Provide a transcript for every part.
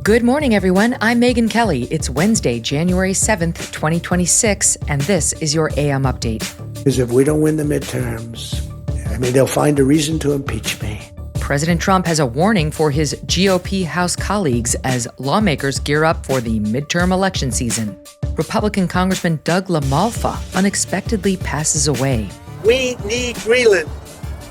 Good morning, everyone. I'm Megyn Kelly. It's Wednesday, January 7th, 2026, and this is your AM update. Because if we don't win the midterms, they'll find a reason to impeach me. President Trump has a warning for his GOP House colleagues as lawmakers gear up for the midterm election season. Republican Congressman Doug Lamalfa unexpectedly passes away. We need Greenland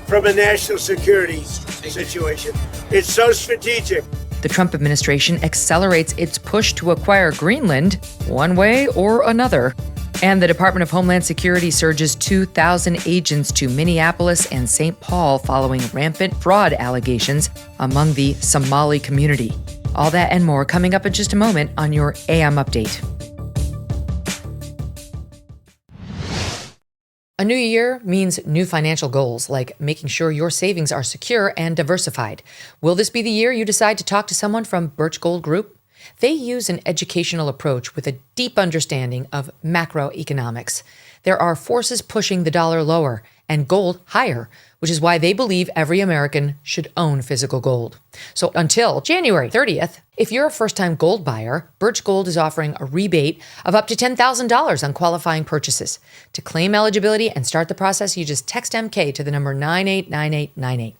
from a national security situation. It's so strategic. The Trump administration accelerates its push to acquire Greenland one way or another. And the Department of Homeland Security surges 2,000 agents to Minneapolis and St. Paul following rampant fraud allegations among the Somali community. All that and more coming up in just a moment on your AM Update. A new year means new financial goals, like making sure your savings are secure and diversified. Will this be the year you decide to talk to someone from Birch Gold Group? They use an educational approach with a deep understanding of macroeconomics. There are forces pushing the dollar lower and gold higher, which is why they believe every American should own physical gold. So until January 30th, if you're a first-time gold buyer, Birch Gold is offering a rebate of up to $10,000 on qualifying purchases. To claim eligibility and start the process, you just text MK to the number 989898.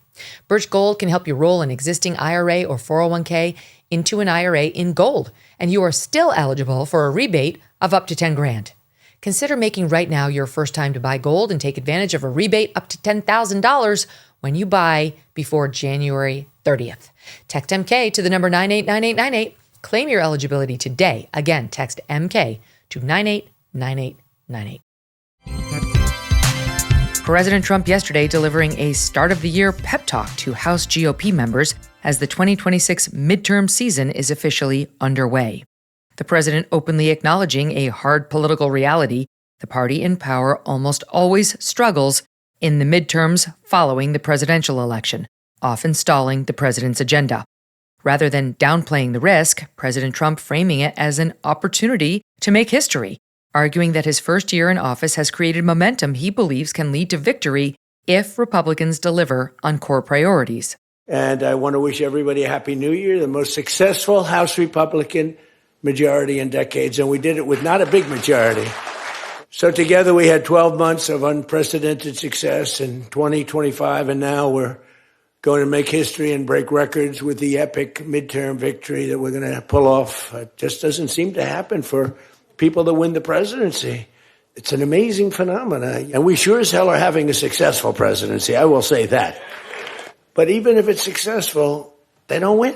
Birch Gold can help you roll an existing IRA or 401k into an IRA in gold, and you are still eligible for a rebate of up to $10,000. Consider making right now your first time to buy gold and take advantage of a rebate up to $10,000 when you buy before January 30th. Text MK to the number 989898. Claim your eligibility today. Again, text MK to 989898. President Trump yesterday delivering a start-of-the-year pep talk to House GOP members as the 2026 midterm season is officially underway. The president openly acknowledging a hard political reality. The party in power almost always struggles in the midterms following the presidential election, often stalling the president's agenda. Rather than downplaying the risk, President Trump framing it as an opportunity to make history, arguing that his first year in office has created momentum he believes can lead to victory if Republicans deliver on core priorities. And I want to wish everybody a happy new year, the most successful House Republican majority in decades, and we did it with not a big majority. So together we had 12 months of unprecedented success in 2025, and now we're going to make history and break records with the epic midterm victory that we're going to pull off. It just doesn't seem to happen for people that win the presidency. It's an amazing phenomenon, and we sure as hell are having a successful presidency, I will say that. But even if it's successful, they don't win.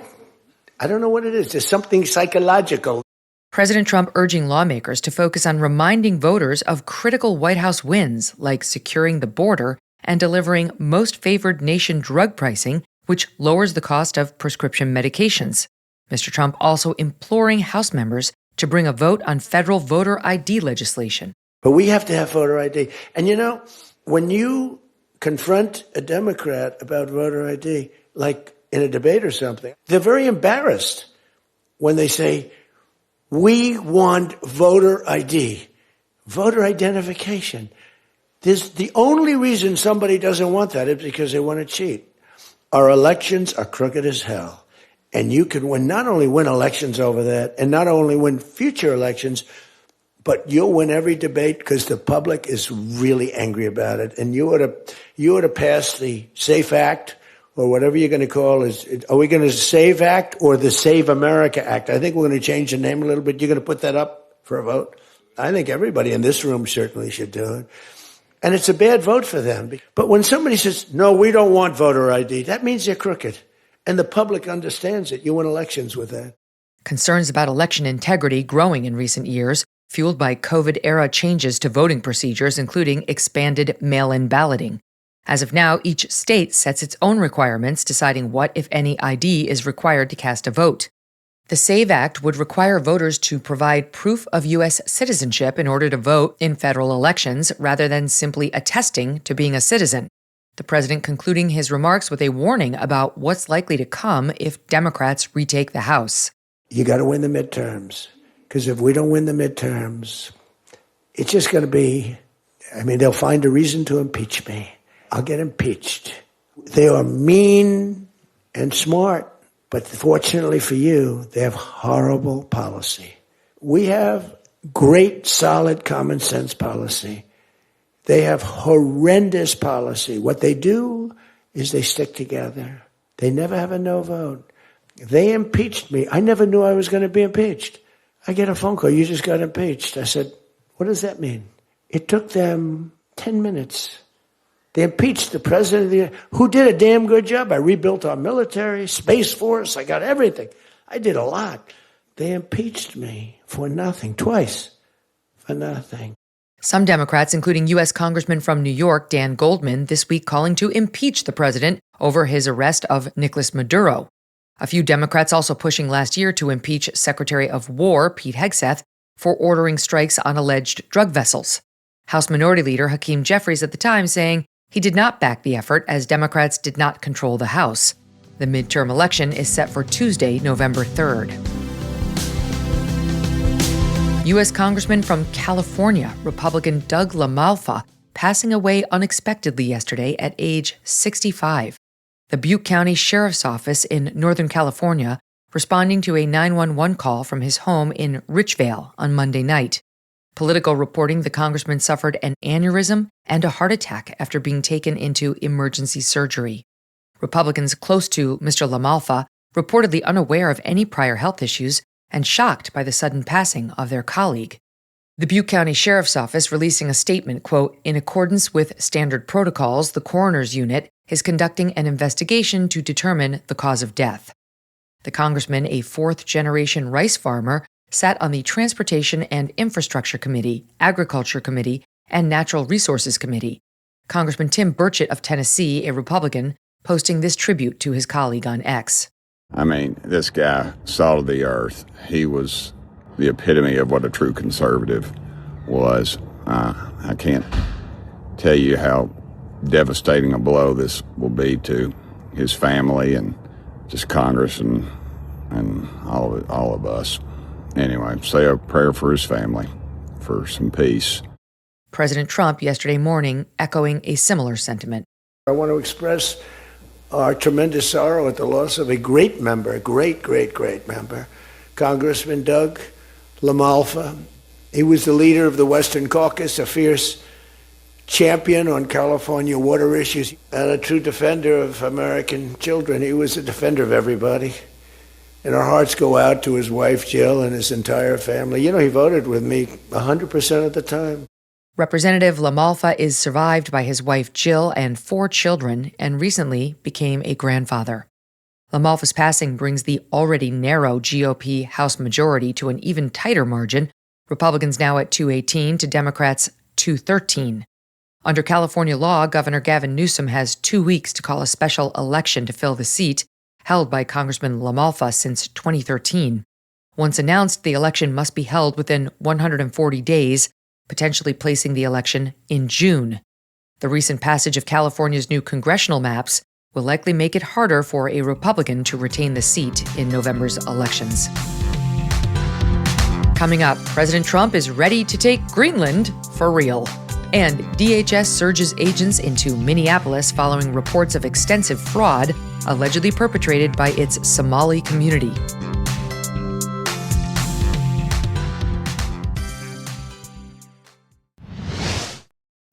I don't know what it is. There's something psychological. President Trump urging lawmakers to focus on reminding voters of critical White House wins, like securing the border and delivering most favored nation drug pricing, which lowers the cost of prescription medications. Mr. Trump also imploring House members to bring a vote on federal voter ID legislation. But we have to have voter ID. And when you confront a Democrat about voter ID, like in a debate or something, they're very embarrassed when they say, we want voter ID, voter identification. The only reason somebody doesn't want that is because they want to cheat. Our elections are crooked as hell. And you can not only win elections over that, and not only win future elections, but you'll win every debate because the public is really angry about it. And you ought to pass the SAFE Act, or whatever you're going to call it. Are we going to SAVE Act or the Save America Act? I think we're going to change the name a little bit. You're going to put that up for a vote? I think everybody in this room certainly should do it. And it's a bad vote for them. But when somebody says, no, we don't want voter ID, that means they're crooked. And the public understands it. You win elections with that. Concerns about election integrity growing in recent years, fueled by COVID-era changes to voting procedures, including expanded mail-in balloting. As of now, each state sets its own requirements, deciding what, if any, ID is required to cast a vote. The SAVE Act would require voters to provide proof of U.S. citizenship in order to vote in federal elections, rather than simply attesting to being a citizen. The president concluding his remarks with a warning about what's likely to come if Democrats retake the House. You got to win the midterms, because if we don't win the midterms, it's just going to be, they'll find a reason to impeach me. I'll get impeached. They are mean and smart. But fortunately for you, they have horrible policy. We have great, solid, common sense policy. They have horrendous policy. What they do is they stick together. They never have a no vote. They impeached me. I never knew I was going to be impeached. I get a phone call. You just got impeached. I said, what does that mean? It took them 10 minutes. They impeached the president of the, who did a damn good job. I rebuilt our military, Space Force. I got everything. I did a lot. They impeached me for nothing, twice, for nothing. Some Democrats, including U.S. Congressman from New York, Dan Goldman, this week calling to impeach the president over his arrest of Nicolas Maduro. A few Democrats also pushing last year to impeach Secretary of War Pete Hegseth for ordering strikes on alleged drug vessels. House Minority Leader Hakeem Jeffries at the time saying he did not back the effort as Democrats did not control the House. The midterm election is set for Tuesday, November 3rd. U.S. Congressman from California, Republican Doug Lamalfa, passing away unexpectedly yesterday at age 65. The Butte County Sheriff's Office in Northern California responding to a 911 call from his home in Richvale on Monday night. Politico reporting the congressman suffered an aneurysm and a heart attack after being taken into emergency surgery. Republicans close to Mr. Lamalfa reportedly unaware of any prior health issues and shocked by the sudden passing of their colleague. The Butte County Sheriff's Office releasing a statement, quote, in accordance with standard protocols, the coroner's unit is conducting an investigation to determine the cause of death. The congressman, a fourth-generation rice farmer, sat on the Transportation and Infrastructure Committee, Agriculture Committee, and Natural Resources Committee. Congressman Tim Burchett of Tennessee, a Republican, posting this tribute to his colleague on X. I mean, this guy, salt of the earth. He was the epitome of what a true conservative was. I can't tell you how devastating a blow this will be to his family and just Congress and all of us. Anyway, say a prayer for his family, for some peace. President Trump yesterday morning echoing a similar sentiment. I want to express our tremendous sorrow at the loss of a great member, a great member, Congressman Doug Lamalfa. He was the leader of the Western Caucus, a fierce champion on California water issues, and a true defender of American children. He was a defender of everybody. And our hearts go out to his wife, Jill, and his entire family. You know, he voted with me 100% of the time. Representative Lamalfa is survived by his wife, Jill, and 4 children, and recently became a grandfather. Lamalfa's passing brings the already narrow GOP House majority to an even tighter margin, Republicans now at 218 to Democrats 213. Under California law, Governor Gavin Newsom has 2 weeks to call a special election to fill the seat, held by Congressman Lamalfa since 2013. Once announced, the election must be held within 140 days, potentially placing the election in June. The recent passage of California's new congressional maps will likely make it harder for a Republican to retain the seat in November's elections. Coming up, President Trump is ready to take Greenland for real. And DHS surges agents into Minneapolis following reports of extensive fraud allegedly perpetrated by its Somali community.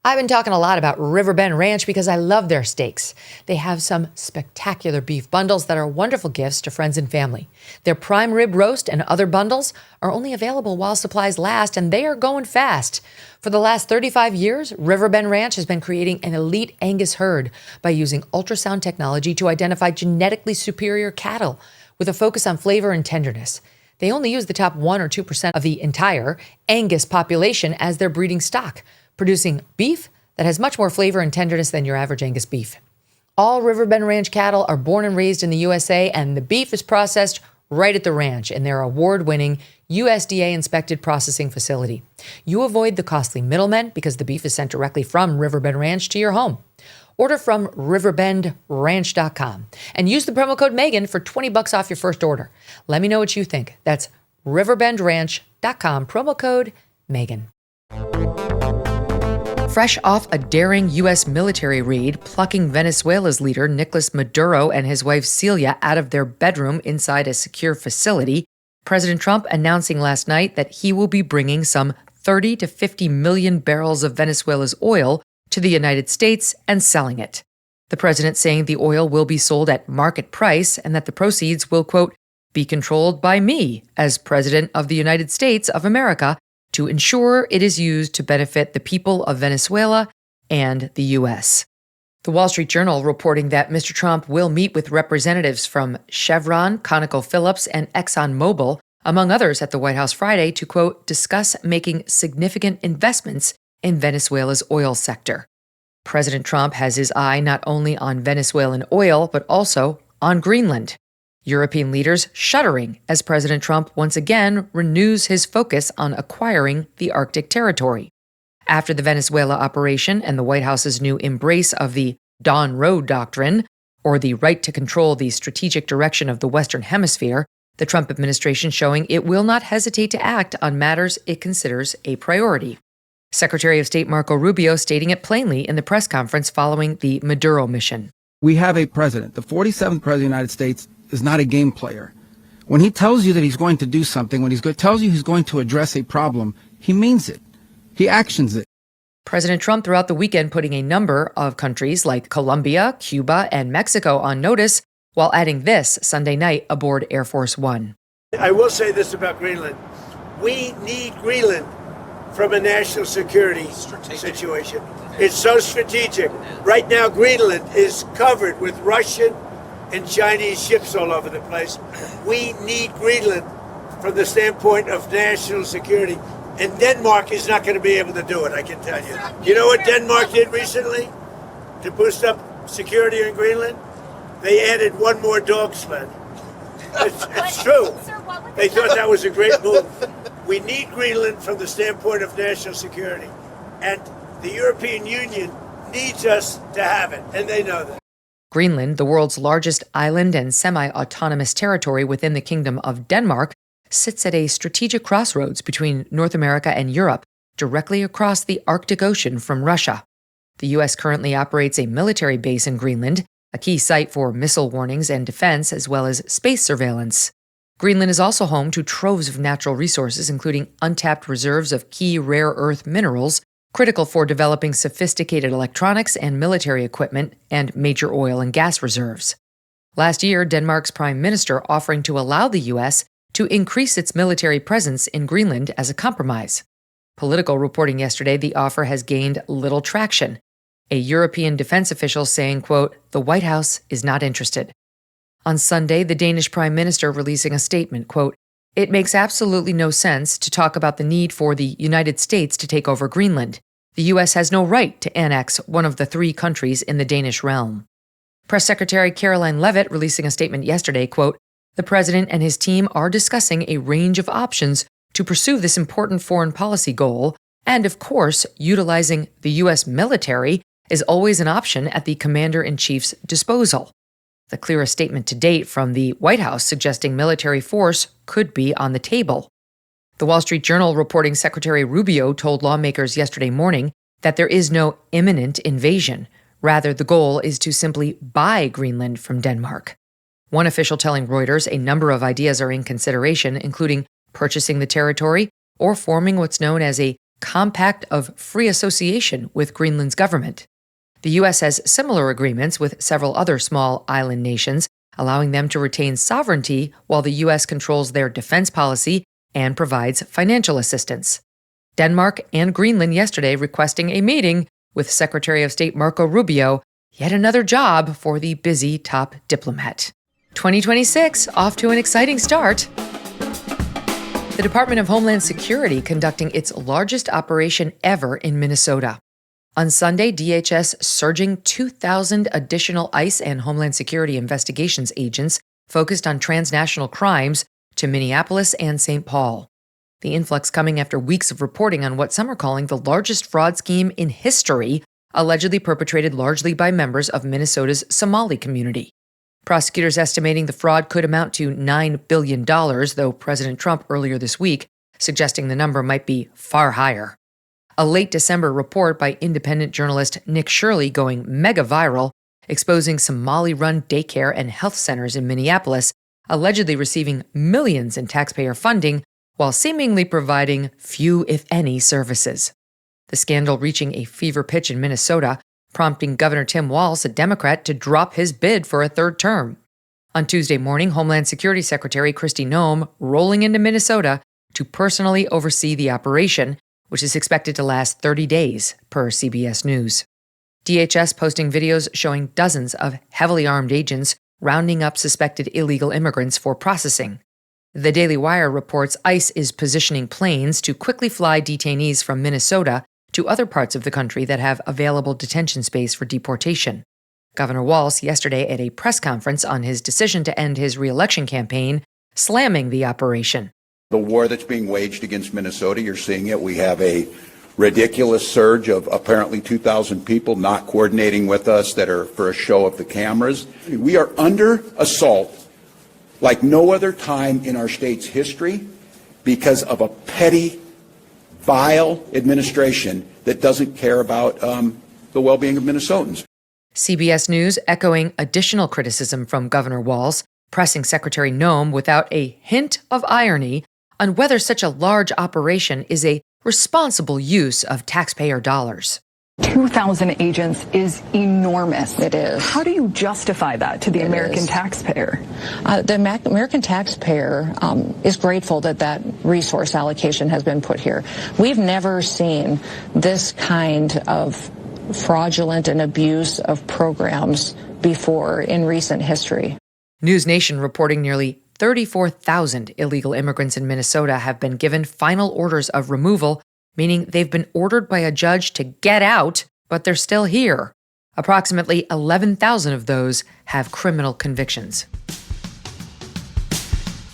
I've been talking a lot about Riverbend Ranch because I love their steaks. They have some spectacular beef bundles that are wonderful gifts to friends and family. Their prime rib roast and other bundles are only available while supplies last, and they are going fast. For the last 35 years, Riverbend Ranch has been creating an elite Angus herd by using ultrasound technology to identify genetically superior cattle with a focus on flavor and tenderness. They only use the top 1 or 2% of the entire Angus population as their breeding stock, producing beef that has much more flavor and tenderness than your average Angus beef. All Riverbend Ranch cattle are born and raised in the USA, and the beef is processed right at the ranch in their award-winning USDA-inspected processing facility. You avoid the costly middlemen because the beef is sent directly from Riverbend Ranch to your home. Order from riverbendranch.com and use the promo code Megyn for $20 off your first order. Let me know what you think. That's riverbendranch.com, promo code Megyn. Fresh off a daring U.S. military raid plucking Venezuela's leader Nicolas Maduro and his wife Celia out of their bedroom inside a secure facility, President Trump announcing last night that he will be bringing some 30 to 50 million barrels of Venezuela's oil to the United States and selling it. The president saying the oil will be sold at market price and that the proceeds will, quote, be controlled by me as President of the United States of America to ensure it is used to benefit the people of Venezuela and the U.S. The Wall Street Journal reporting that Mr. Trump will meet with representatives from Chevron, ConocoPhillips, and ExxonMobil, among others, at the White House Friday to, quote, discuss making significant investments in Venezuela's oil sector. President Trump has his eye not only on Venezuelan oil, but also on Greenland. European leaders shuddering as President Trump once again renews his focus on acquiring the Arctic territory. After the Venezuela operation and the White House's new embrace of the Dawn Road Doctrine, or the right to control the strategic direction of the Western Hemisphere, the Trump administration showing it will not hesitate to act on matters it considers a priority. Secretary of State Marco Rubio stating it plainly in the press conference following the Maduro mission. We have a president. The 47th president of the United States is not a game player. When he tells you that he's going to do something, when tells you he's going to address a problem, he means it. He actions it. President Trump throughout the weekend putting a number of countries like Colombia, Cuba, and Mexico on notice, while adding this Sunday night aboard Air Force One. I will say this about Greenland. We need Greenland from a national security situation. It's so strategic. Right now, Greenland is covered with Russian and Chinese ships all over the place. We need Greenland from the standpoint of national security. And Denmark is not going to be able to do it, I can tell you. You know what Denmark did recently to boost up security in Greenland? They added one more dog sled. It's true. They thought that was a great move. We need Greenland from the standpoint of national security. And the European Union needs us to have it, and they know that. Greenland, the world's largest island and semi-autonomous territory within the Kingdom of Denmark, sits at a strategic crossroads between North America and Europe, directly across the Arctic Ocean from Russia. The U.S. currently operates a military base in Greenland, a key site for missile warnings and defense, as well as space surveillance. Greenland is also home to troves of natural resources, including untapped reserves of key rare earth minerals, critical for developing sophisticated electronics and military equipment, and major oil and gas reserves. Last year, Denmark's prime minister offering to allow the U.S. to increase its military presence in Greenland as a compromise. Political reporting yesterday, the offer has gained little traction. A European defense official saying, quote, the White House is not interested. On Sunday, the Danish prime minister releasing a statement, quote, it makes absolutely no sense to talk about the need for the United States to take over Greenland. The U.S. has no right to annex one of the three countries in the Danish realm. Press Secretary Caroline Leavitt releasing a statement yesterday, quote, the president and his team are discussing a range of options to pursue this important foreign policy goal, and of course, utilizing the U.S. military is always an option at the commander-in-chief's disposal. The clearest statement to date from the White House suggesting military force could be on the table. The Wall Street Journal reporting Secretary Rubio told lawmakers yesterday morning that there is no imminent invasion. Rather, the goal is to simply buy Greenland from Denmark. One official telling Reuters a number of ideas are in consideration, including purchasing the territory or forming what's known as a compact of free association with Greenland's government. The U.S. has similar agreements with several other small island nations, allowing them to retain sovereignty while the U.S. controls their defense policy and provides financial assistance. Denmark and Greenland yesterday requesting a meeting with Secretary of State Marco Rubio, yet another job for the busy top diplomat. 2026 off to an exciting start. The Department of Homeland Security conducting its largest operation ever in Minnesota. On Sunday, DHS surging 2,000 additional ICE and Homeland Security investigations agents focused on transnational crimes to Minneapolis and St. Paul. The influx coming after weeks of reporting on what some are calling the largest fraud scheme in history, allegedly perpetrated largely by members of Minnesota's Somali community. Prosecutors estimating the fraud could amount to $9 billion, though President Trump earlier this week suggesting the number might be far higher. A late December report by independent journalist Nick Shirley going mega viral, exposing Somali-run daycare and health centers in Minneapolis, allegedly receiving millions in taxpayer funding while seemingly providing few, if any, services. The scandal reaching a fever pitch in Minnesota, prompting Governor Tim Walz, a Democrat, to drop his bid for a third term. On Tuesday morning, Homeland Security Secretary Kristi Noem rolling into Minnesota to personally oversee the operation, which is expected to last 30 days, per CBS News. DHS posting videos showing dozens of heavily armed agents rounding up suspected illegal immigrants for processing. The Daily Wire reports ICE is positioning planes to quickly fly detainees from Minnesota to other parts of the country that have available detention space for deportation. Governor Walz yesterday at a press conference on his decision to end his re-election campaign, slamming the operation. The war that's being waged against Minnesota, you're seeing it. We have a ridiculous surge of apparently 2,000 people not coordinating with us that are for a show of the cameras. We are under assault like no other time in our state's history because of a petty, vile administration that doesn't care about the well-being of Minnesotans. CBS News echoing additional criticism from Governor Walz, pressing Secretary Noem without a hint of irony on whether such a large operation is a responsible use of taxpayer dollars. 2,000 agents is enormous. It is. How do you justify that to the American taxpayer? The American taxpayer is grateful that that resource allocation has been put here. We've never seen this kind of fraudulent and abuse of programs before in recent history. News Nation reporting nearly 34,000 illegal immigrants in Minnesota have been given final orders of removal, meaning they've been ordered by a judge to get out, but they're still here. Approximately 11,000 of those have criminal convictions.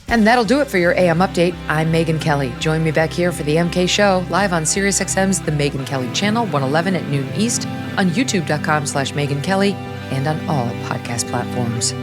And that'll do it for your AM Update. I'm Megyn Kelly. Join me back here for the MK Show, live on SiriusXM's The Megyn Kelly Channel, 111 at noon East, on youtube.com/Megyn Kelly, and on all podcast platforms.